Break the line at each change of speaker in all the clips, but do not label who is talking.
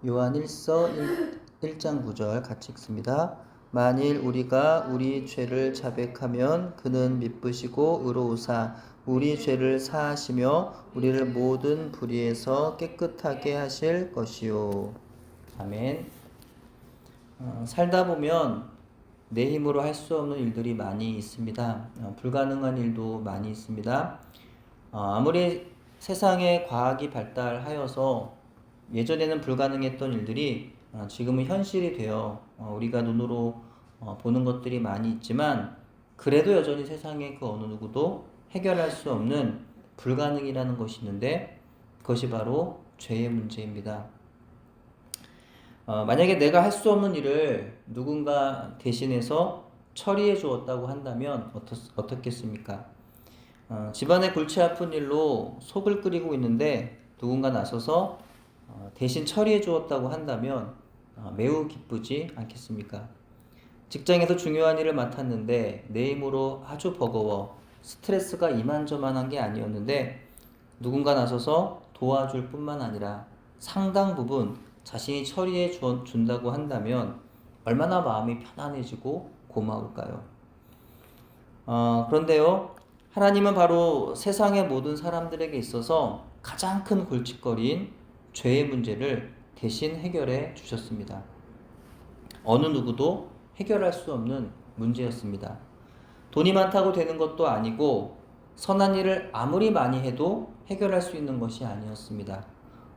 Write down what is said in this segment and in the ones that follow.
요한 1서 1장 9절 같이 읽습니다. 만일 우리가 우리 죄를 자백하면 그는 미쁘시고 의로우사 우리 죄를 사하시며 우리를 모든 불의에서 깨끗하게 하실 것이요. 아멘. 살다 보면 내 힘으로 할 수 없는 일들이 많이 있습니다. 불가능한 일도 많이 있습니다. 아무리 세상에 과학이 발달하여서 예전에는 불가능했던 일들이 지금은 현실이 되어 우리가 눈으로 보는 것들이 많이 있지만 그래도 여전히 세상에 그 어느 누구도 해결할 수 없는 불가능이라는 것이 있는데 그것이 바로 죄의 문제입니다. 만약에 내가 할 수 없는 일을 누군가 대신해서 처리해 주었다고 한다면 어떻겠습니까? 집안에 골치 아픈 일로 속을 끓이고 있는데 누군가 나서서 대신 처리해 주었다고 한다면 매우 기쁘지 않겠습니까? 직장에서 중요한 일을 맡았는데 내 힘으로 아주 버거워 스트레스가 이만저만한 게 아니었는데 누군가 나서서 도와줄 뿐만 아니라 상당 부분 자신이 처리해 준다고 한다면 얼마나 마음이 편안해지고 고마울까요? 그런데요, 하나님은 바로 세상의 모든 사람들에게 있어서 가장 큰 골칫거리인 죄의 문제를 대신 해결해 주셨습니다. 어느 누구도 해결할 수 없는 문제였습니다. 돈이 많다고 되는 것도 아니고 선한 일을 아무리 많이 해도 해결할 수 있는 것이 아니었습니다.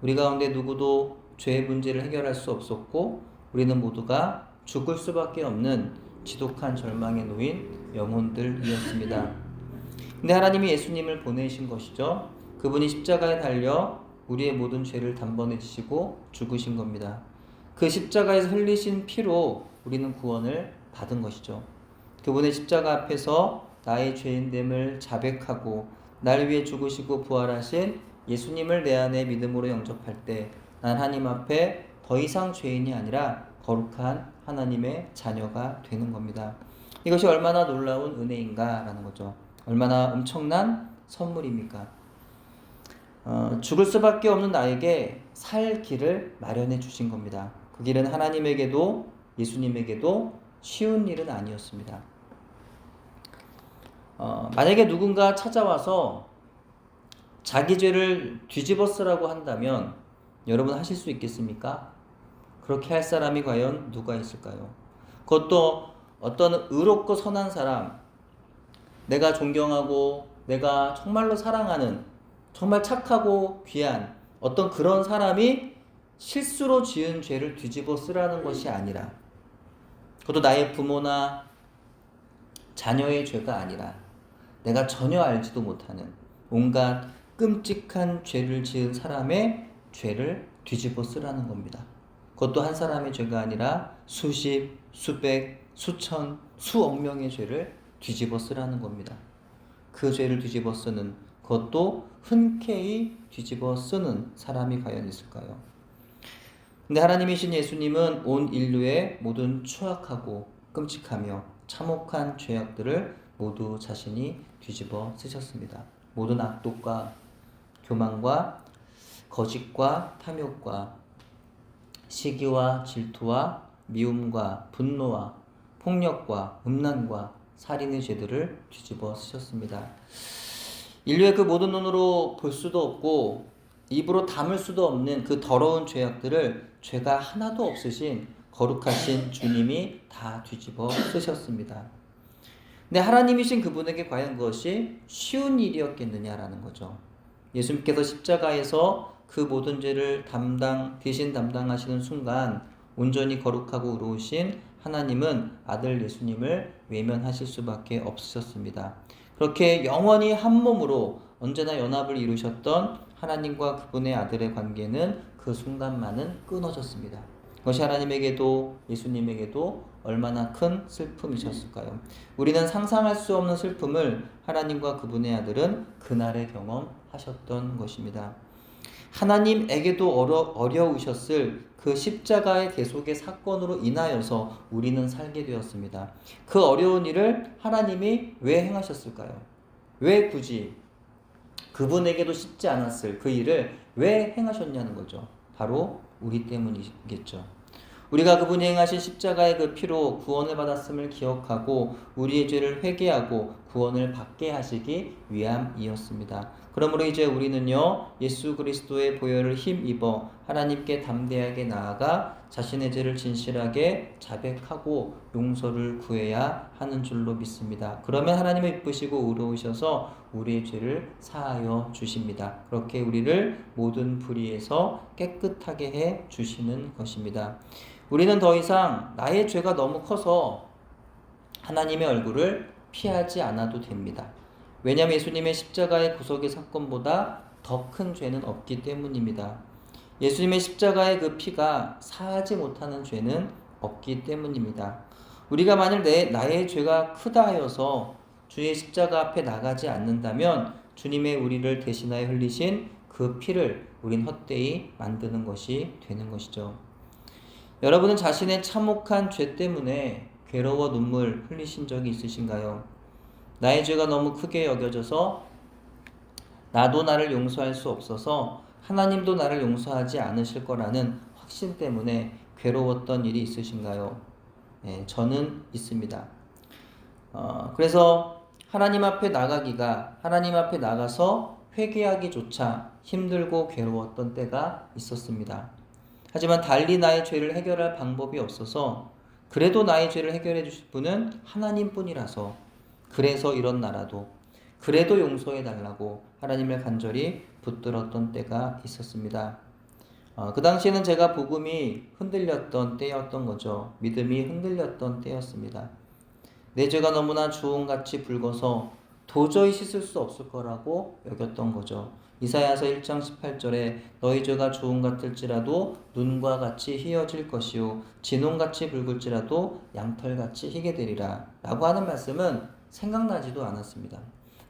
우리 가운데 누구도 죄의 문제를 해결할 수 없었고 우리는 모두가 죽을 수밖에 없는 지독한 절망에 놓인 영혼들이었습니다. 근데 하나님이 예수님을 보내신 것이죠. 그분이 십자가에 달려 우리의 모든 죄를 단번에 지시고 죽으신 겁니다. 그 십자가에서 흘리신 피로 우리는 구원을 받은 것이죠. 그분의 십자가 앞에서 나의 죄인됨을 자백하고 날 위해 죽으시고 부활하신 예수님을 내 안에 믿음으로 영접할 때 난 하나님 앞에 더 이상 죄인이 아니라 거룩한 하나님의 자녀가 되는 겁니다. 이것이 얼마나 놀라운 은혜인가라는 거죠. 얼마나 엄청난 선물입니까? 죽을 수밖에 없는 나에게 살 길을 마련해 주신 겁니다. 그 길은 하나님에게도 예수님에게도 쉬운 일은 아니었습니다. 만약에 누군가 찾아와서 자기 죄를 뒤집어 쓰라고 한다면 여러분 하실 수 있겠습니까? 그렇게 할 사람이 과연 누가 있을까요? 그것도 어떤 의롭고 선한 사람, 내가 존경하고 내가 정말로 사랑하는 정말 착하고 귀한 어떤 그런 사람이 실수로 지은 죄를 뒤집어 쓰라는 것이 아니라 그것도 나의 부모나 자녀의 죄가 아니라 내가 전혀 알지도 못하는 온갖 끔찍한 죄를 지은 사람의 죄를 뒤집어 쓰라는 겁니다. 그것도 한 사람의 죄가 아니라 수십, 수백, 수천, 수억 명의 죄를 뒤집어 쓰라는 겁니다. 그 죄를 뒤집어 쓰는 그것도 흔쾌히 뒤집어 쓰는 사람이 과연 있을까요? 근데 하나님이신 예수님은 온 인류의 모든 추악하고 끔찍하며 참혹한 죄악들을 모두 자신이 뒤집어 쓰셨습니다. 모든 악독과 교만과 거짓과 탐욕과 시기와 질투와 미움과 분노와 폭력과 음란과 살인의 죄들을 뒤집어 쓰셨습니다. 인류의 그 모든 눈으로 볼 수도 없고 입으로 담을 수도 없는 그 더러운 죄악들을 죄가 하나도 없으신 거룩하신 주님이 다 뒤집어 쓰셨습니다. 근데 하나님이신 그분에게 과연 그것이 쉬운 일이었겠느냐라는 거죠. 예수님께서 십자가에서 그 모든 죄를 대신 담당하시는 순간 온전히 거룩하고 의로우신 하나님은 아들 예수님을 외면하실 수밖에 없으셨습니다. 그렇게 영원히 한 몸으로 언제나 연합을 이루셨던 하나님과 그분의 아들의 관계는 그 순간만은 끊어졌습니다. 그것이 하나님에게도 예수님에게도 얼마나 큰 슬픔이셨을까요? 우리는 상상할 수 없는 슬픔을 하나님과 그분의 아들은 그날에 경험하셨던 것입니다. 하나님에게도 어려우셨을 그 십자가의 대속의 사건으로 인하여서 우리는 살게 되었습니다. 그 어려운 일을 하나님이 왜 행하셨을까요? 왜 굳이 그분에게도 쉽지 않았을 그 일을 왜 행하셨냐는 거죠. 바로 우리 때문이겠죠. 우리가 그분이 행하신 십자가의 그 피로 구원을 받았음을 기억하고 우리의 죄를 회개하고 구원을 받게 하시기 위함이었습니다. 그러므로 이제 우리는요, 예수 그리스도의 보혈을 힘입어 하나님께 담대하게 나아가 자신의 죄를 진실하게 자백하고 용서를 구해야 하는 줄로 믿습니다. 그러면 하나님은 이쁘시고 의로우셔서 우리의 죄를 사하여 주십니다. 그렇게 우리를 모든 불의에서 깨끗하게 해 주시는 것입니다. 우리는 더 이상 나의 죄가 너무 커서 하나님의 얼굴을 피하지 않아도 됩니다. 왜냐하면 예수님의 십자가의 구속의 사건보다 더 큰 죄는 없기 때문입니다. 예수님의 십자가의 그 피가 사하지 못하는 죄는 없기 때문입니다. 우리가 만일 나의 죄가 크다 하여서 주의 십자가 앞에 나가지 않는다면 주님의 우리를 대신하여 흘리신 그 피를 우린 헛되이 만드는 것이 되는 것이죠. 여러분은 자신의 참혹한 죄 때문에 괴로워 눈물 흘리신 적이 있으신가요? 나의 죄가 너무 크게 여겨져서 나도 나를 용서할 수 없어서 하나님도 나를 용서하지 않으실 거라는 확신 때문에 괴로웠던 일이 있으신가요? 네, 저는 있습니다. 그래서 하나님 앞에 나가서 회개하기조차 힘들고 괴로웠던 때가 있었습니다. 하지만 달리 나의 죄를 해결할 방법이 없어서 그래도 나의 죄를 해결해 주실 분은 하나님뿐이라서 그래서 이런 나라도 그래도 용서해 달라고 하나님을 간절히 붙들었던 때가 있었습니다. 그 당시에는 제가 복음이 흔들렸던 때였던 거죠. 믿음이 흔들렸던 때였습니다. 내 죄가 너무나 주홍같이 붉어서 도저히 씻을 수 없을 거라고 여겼던 거죠. 이사야서 1장 18절에 너희 죄가 주홍 같을지라도 눈과 같이 희어질 것이요 진홍같이 붉을지라도 양털같이 희게 되리라 라고 하는 말씀은 생각나지도 않았습니다.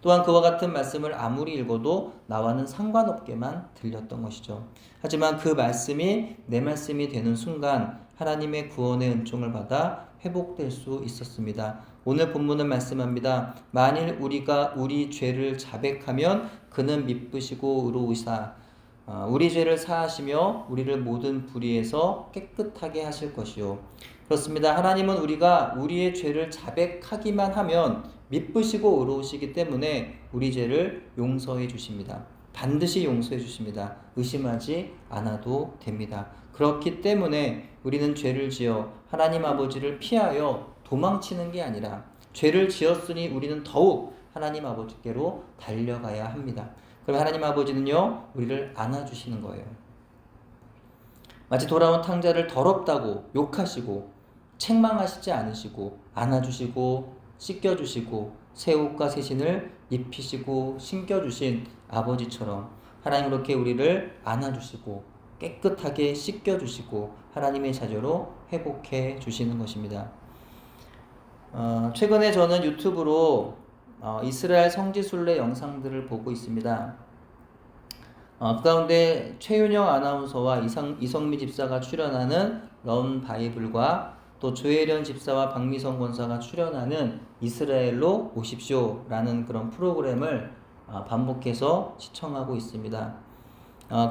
또한 그와 같은 말씀을 아무리 읽어도 나와는 상관없게만 들렸던 것이죠. 하지만 그 말씀이 내 말씀이 되는 순간 하나님의 구원의 은총을 받아 회복될 수 있었습니다. 오늘 본문은 말씀합니다. 만일 우리가 우리 죄를 자백하면 그는 미쁘시고 의로우시사 우리 죄를 사하시며 우리를 모든 불의에서 깨끗하게 하실 것이요. 그렇습니다. 하나님은 우리가 우리의 죄를 자백하기만 하면 미쁘시고 의로우시기 때문에 우리 죄를 용서해 주십니다. 반드시 용서해 주십니다. 의심하지 않아도 됩니다. 그렇기 때문에 우리는 죄를 지어 하나님 아버지를 피하여 도망치는 게 아니라 죄를 지었으니 우리는 더욱 하나님 아버지께로 달려가야 합니다. 그럼 하나님 아버지는요, 우리를 안아주시는 거예요. 마치 돌아온 탕자를 더럽다고 욕하시고 책망하시지 않으시고 안아주시고 씻겨주시고 새 옷과 새 신을 입히시고 신겨주신 아버지처럼 하나님 그렇게 우리를 안아주시고 깨끗하게 씻겨주시고 하나님의 자녀로 회복해 주시는 것입니다. 최근에 저는 유튜브로 이스라엘 성지순례 영상들을 보고 있습니다. 그 가운데 최윤영 아나운서와 이성미 집사가 출연하는 런 바이블과 또 조혜련 집사와 박미성 권사가 출연하는 이스라엘로 오십시오라는 그런 프로그램을 반복해서 시청하고 있습니다.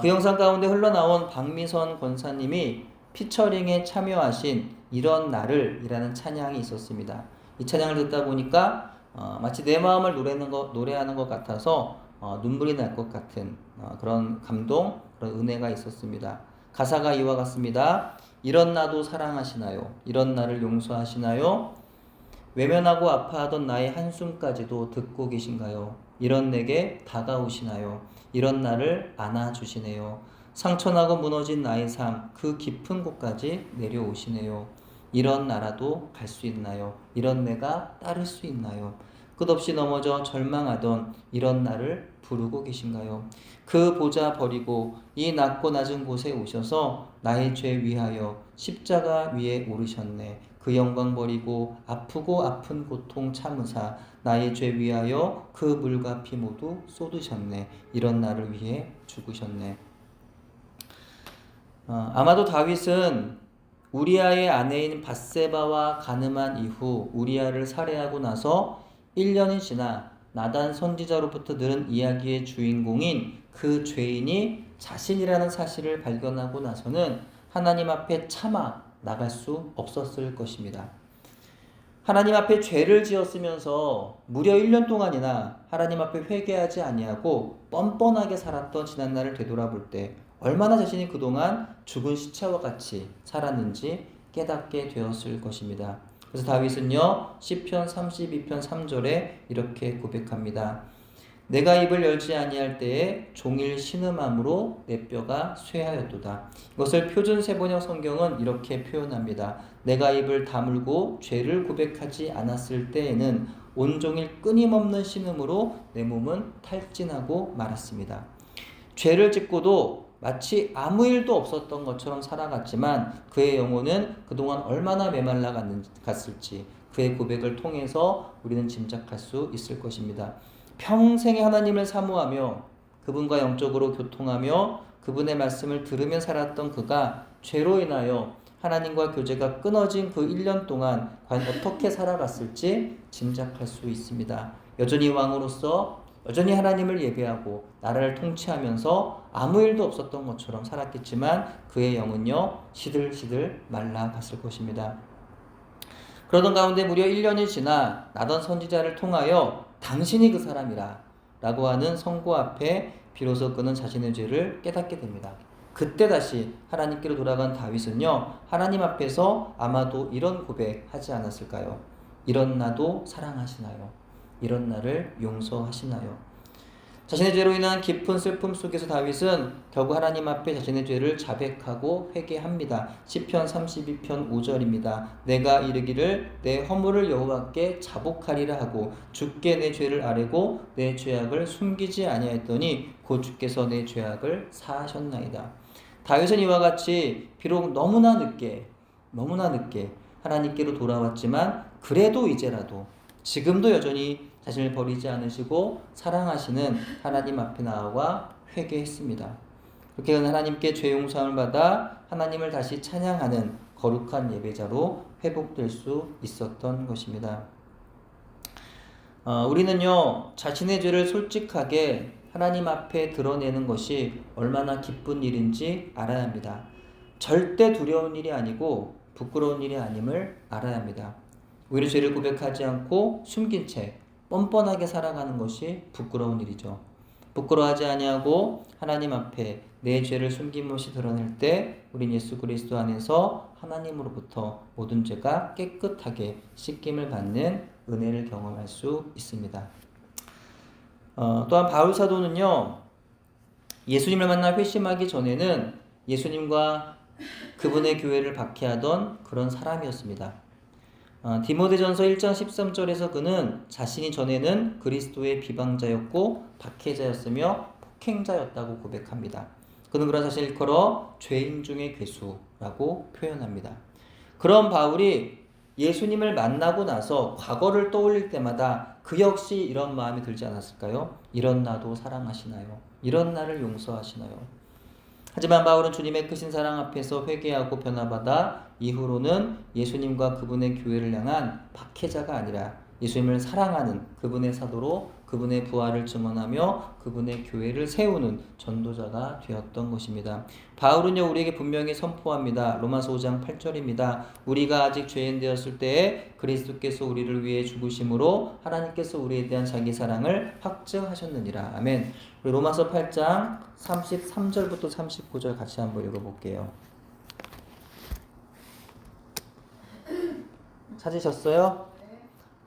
그 영상 가운데 흘러나온 박미선 권사님이 피처링에 참여하신 이런 날을 이라는 찬양이 있었습니다. 이 찬양을 듣다 보니까 마치 내 마음을 노래하는 것 같아서 눈물이 날 것 같은 그런 감동, 그런 은혜가 있었습니다. 가사가 이와 같습니다. 이런 나도 사랑하시나요? 이런 나를 용서하시나요? 외면하고 아파하던 나의 한숨까지도 듣고 계신가요? 이런 내게 다가오시나요? 이런 나를 안아주시네요. 상처나고 무너진 나의 삶, 그 깊은 곳까지 내려오시네요. 이런 나라도 갈 수 있나요? 이런 내가 따를 수 있나요? 끝없이 넘어져 절망하던 이런 나를 부르고 계신가요? 그 보좌 버리고 이 낮고 낮은 곳에 오셔서 나의 죄 위하여 십자가 위에 오르셨네. 그 영광 버리고 아프고 아픈 고통 참으사 나의 죄 위하여 그 물과 피 모두 쏟으셨네. 이런 나를 위해 죽으셨네. 아마도 다윗은 우리아의 아내인 밧세바와 간음한 이후 우리아를 살해하고 나서 1년이 지나 나단 선지자로부터 들은 이야기의 주인공인 그 죄인이 자신이라는 사실을 발견하고 나서는 하나님 앞에 참아 나갈 수 없었을 것입니다. 하나님 앞에 죄를 지었으면서 무려 1년 동안이나 하나님 앞에 회개하지 아니하고 뻔뻔하게 살았던 지난날을 되돌아볼 때 얼마나 자신이 그동안 죽은 시체와 같이 살았는지 깨닫게 되었을 것입니다. 그래서 다윗은요, 시편 32편 3절에 이렇게 고백합니다. 내가 입을 열지 아니할 때에 종일 신음함으로 내 뼈가 쇠하였도다. 이것을 표준 세번역 성경은 이렇게 표현합니다. 내가 입을 다물고 죄를 고백하지 않았을 때에는 온종일 끊임없는 신음으로 내 몸은 탈진하고 말았습니다. 죄를 짓고도 마치 아무 일도 없었던 것처럼 살아갔지만 그의 영혼은 그동안 얼마나 메말라 갔을지 그의 고백을 통해서 우리는 짐작할 수 있을 것입니다. 평생에 하나님을 사모하며 그분과 영적으로 교통하며 그분의 말씀을 들으며 살았던 그가 죄로 인하여 하나님과 교제가 끊어진 그 1년 동안 과연 어떻게 살아갔을지 짐작할 수 있습니다. 여전히 왕으로서 여전히 하나님을 예배하고 나라를 통치하면서 아무 일도 없었던 것처럼 살았겠지만 그의 영은요 시들시들 말라갔을 것입니다. 그러던 가운데 무려 1년이 지나 나던 선지자를 통하여 당신이 그 사람이라 라고 하는 선고 앞에 비로소 그는 자신의 죄를 깨닫게 됩니다. 그때 다시 하나님께로 돌아간 다윗은요 하나님 앞에서 아마도 이런 고백하지 않았을까요? 이런 나도 사랑하시나요? 이런 나를 용서하시나요? 자신의 죄로 인한 깊은 슬픔 속에서 다윗은 결국 하나님 앞에 자신의 죄를 자백하고 회개합니다. 시편 32편 5절입니다. 내가 이르기를 내 허물을 여호와께 자복하리라 하고 주께 내 죄를 아뢰고 내 죄악을 숨기지 아니하였더니 곧 주께서 내 죄악을 사하셨나이다. 다윗은 이와 같이 비록 너무나 늦게 하나님께로 돌아왔지만 그래도 이제라도 지금도 여전히 자신을 버리지 않으시고 사랑하시는 하나님 앞에 나아가 회개했습니다. 그렇게 하나님께 죄 용서함을 받아 하나님을 다시 찬양하는 거룩한 예배자로 회복될 수 있었던 것입니다. 우리는요 자신의 죄를 솔직하게 하나님 앞에 드러내는 것이 얼마나 기쁜 일인지 알아야 합니다. 절대 두려운 일이 아니고 부끄러운 일이 아님을 알아야 합니다. 오히려 죄를 고백하지 않고 숨긴 채 뻔뻔하게 살아가는 것이 부끄러운 일이죠. 부끄러워하지 아니하고 하나님 앞에 내 죄를 숨김없이 드러낼 때 우린 예수 그리스도 안에서 하나님으로부터 모든 죄가 깨끗하게 씻김을 받는 은혜를 경험할 수 있습니다. 또한 바울 사도는요 예수님을 만나 회심하기 전에는 예수님과 그분의 교회를 박해하던 그런 사람이었습니다. 디모데전서 1장 13절에서 그는 자신이 전에는 그리스도의 비방자였고 박해자였으며 폭행자였다고 고백합니다. 그는 그런 자신을 일컬어 죄인 중의 괴수라고 표현합니다. 그런 바울이 예수님을 만나고 나서 과거를 떠올릴 때마다 그 역시 이런 마음이 들지 않았을까요? 이런 나도 사랑하시나요? 이런 나를 용서하시나요? 하지만 바울은 주님의 크신 사랑 앞에서 회개하고 변화받아 이후로는 예수님과 그분의 교회를 향한 박해자가 아니라 예수님을 사랑하는 그분의 사도로 그분의 부활을 증언하며 그분의 교회를 세우는 전도자가 되었던 것입니다. 바울은요 우리에게 분명히 선포합니다. 로마서 5장 8절입니다. 우리가 아직 죄인 되었을 때에 그리스도께서 우리를 위해 죽으심으로 하나님께서 우리에 대한 자기 사랑을 확증하셨느니라. 아멘. 우리 로마서 8장 33절부터 39절 같이 한번 읽어볼게요. 찾으셨어요?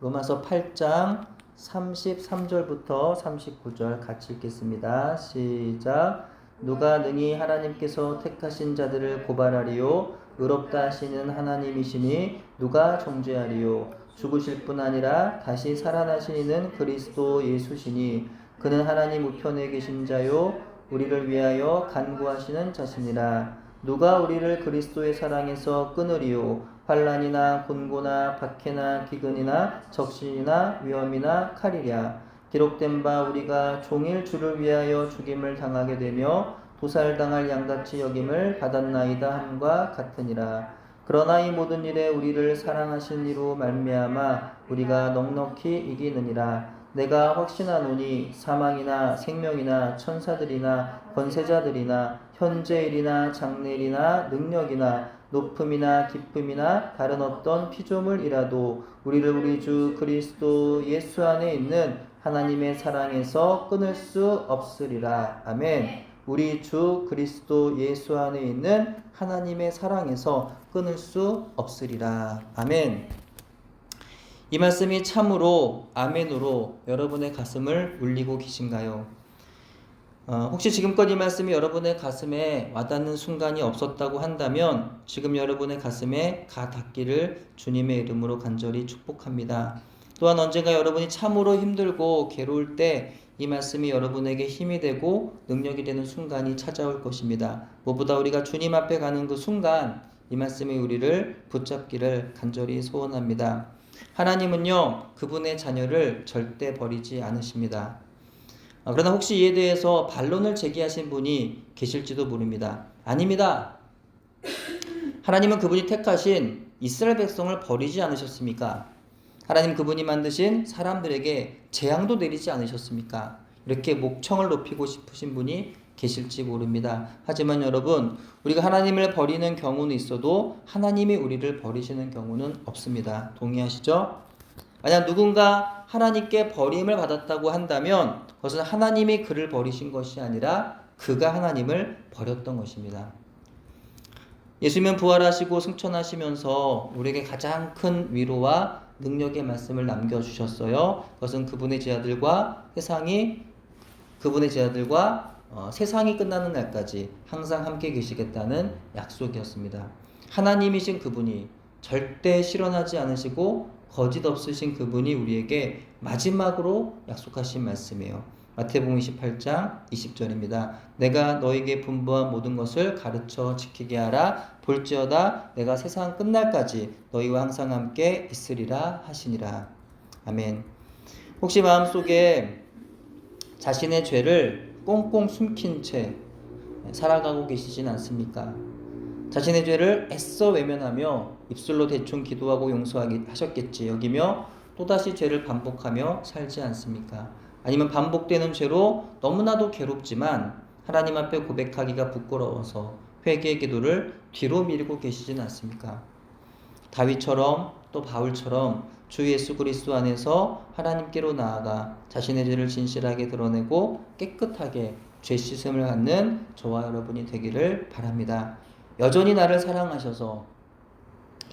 로마서 8장 33절부터 39절 같이 읽겠습니다. 시작. 누가 능히 하나님께서 택하신 자들을 고발하리요? 의롭다 하시는 하나님이시니 누가 정죄하리요? 죽으실 뿐 아니라 다시 살아나신 이는 그리스도 예수시니 그는 하나님 우편에 계신 자요 우리를 위하여 간구하시는 자시니라. 누가 우리를 그리스도의 사랑에서 끊으리요? 환난이나 곤고나 박해나 기근이나 적신이나 위험이나 칼이랴. 기록된 바 우리가 종일 주를 위하여 죽임을 당하게 되며 도살당할 양같이 여김을 받았나이다 함과 같으니라. 그러나 이 모든 일에 우리를 사랑하신 이로 말미암아 우리가 넉넉히 이기느니라. 내가 확신하노니 사망이나 생명이나 천사들이나 권세자들이나 현재일이나 장래일이나 능력이나 높음이나 기쁨이나 다른 어떤 피조물이라도 우리를 우리 주 그리스도 예수 안에 있는 하나님의 사랑에서 끊을 수 없으리라. 아멘. 우리 주 그리스도 예수 안에 있는 하나님의 사랑에서 끊을 수 없으리라. 아멘. 이 말씀이 참으로 아멘으로 여러분의 가슴을 울리고 계신가요? 혹시 지금껏 이 말씀이 여러분의 가슴에 와닿는 순간이 없었다고 한다면 지금 여러분의 가슴에 가 닿기를 주님의 이름으로 간절히 축복합니다. 또한 언젠가 여러분이 참으로 힘들고 괴로울 때 이 말씀이 여러분에게 힘이 되고 능력이 되는 순간이 찾아올 것입니다. 무엇보다 우리가 주님 앞에 가는 그 순간 이 말씀이 우리를 붙잡기를 간절히 소원합니다. 하나님은요, 그분의 자녀를 절대 버리지 않으십니다. 그러나 혹시 이에 대해서 반론을 제기하신 분이 계실지도 모릅니다. 아닙니다. 하나님은 그분이 택하신 이스라엘 백성을 버리지 않으셨습니까? 하나님 그분이 만드신 사람들에게 재앙도 내리지 않으셨습니까? 이렇게 목청을 높이고 싶으신 분이 계실지 모릅니다. 하지만 여러분, 우리가 하나님을 버리는 경우는 있어도 하나님이 우리를 버리시는 경우는 없습니다. 동의하시죠? 만약 누군가 하나님께 버림을 받았다고 한다면 그것은 하나님이 그를 버리신 것이 아니라 그가 하나님을 버렸던 것입니다. 예수님은 부활하시고 승천하시면서 우리에게 가장 큰 위로와 능력의 말씀을 남겨주셨어요. 그것은 그분의 제자들과 세상이 끝나는 날까지 항상 함께 계시겠다는 약속이었습니다. 하나님이신 그분이 절대 실현하지 않으시고 거짓 없으신 그분이 우리에게 마지막으로 약속하신 말씀이에요. 마태복음 28장 20절입니다. 내가 너에게 분부한 모든 것을 가르쳐 지키게 하라. 볼지어다 내가 세상 끝날까지 너희와 항상 함께 있으리라 하시니라. 아멘. 혹시 마음속에 자신의 죄를 꽁꽁 숨긴 채 살아가고 계시진 않습니까? 자신의 죄를 애써 외면하며 입술로 대충 기도하고 용서하셨겠지 여기며 또다시 죄를 반복하며 살지 않습니까? 아니면 반복되는 죄로 너무나도 괴롭지만 하나님 앞에 고백하기가 부끄러워서 회개의 기도를 뒤로 미루고 계시진 않습니까? 다윗처럼 또 바울처럼 주 예수 그리스도 안에서 하나님께로 나아가 자신의 죄를 진실하게 드러내고 깨끗하게 죄 씻음을 갖는 저와 여러분이 되기를 바랍니다. 여전히 나를 사랑하셔서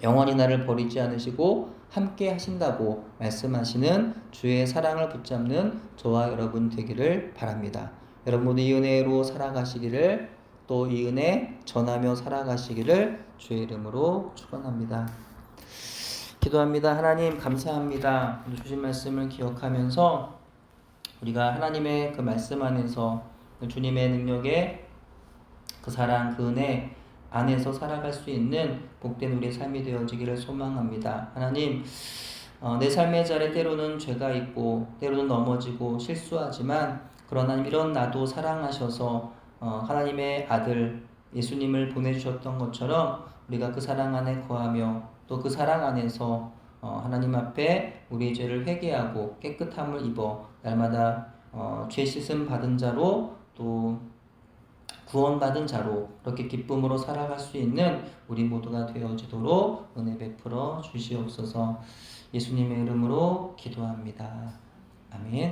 영원히 나를 버리지 않으시고 함께 하신다고 말씀하시는 주의 사랑을 붙잡는 저와 여러분 되기를 바랍니다. 여러분 이 은혜로 살아가시기를 또 이 은혜 전하며 살아가시기를 주의 이름으로 축원합니다. 기도합니다. 하나님 감사합니다. 주신 말씀을 기억하면서 우리가 하나님의 그 말씀 안에서 주님의 능력에 그 사랑 그 은혜 안에서 살아갈 수 있는 복된 우리의 삶이 되어지기를 소망합니다. 하나님 내 삶의 자리에 때로는 죄가 있고 때로는 넘어지고 실수하지만 그러나 이런 나도 사랑하셔서 하나님의 아들 예수님을 보내주셨던 것처럼 우리가 그 사랑 안에 거하며 또 그 사랑 안에서 하나님 앞에 우리의 죄를 회개하고 깨끗함을 입어 날마다 죄 씻음 받은 자로 또 구원받은 자로 그렇게 기쁨으로 살아갈 수 있는 우리 모두가 되어지도록 은혜 베풀어 주시옵소서. 예수님의 이름으로 기도합니다. 아멘.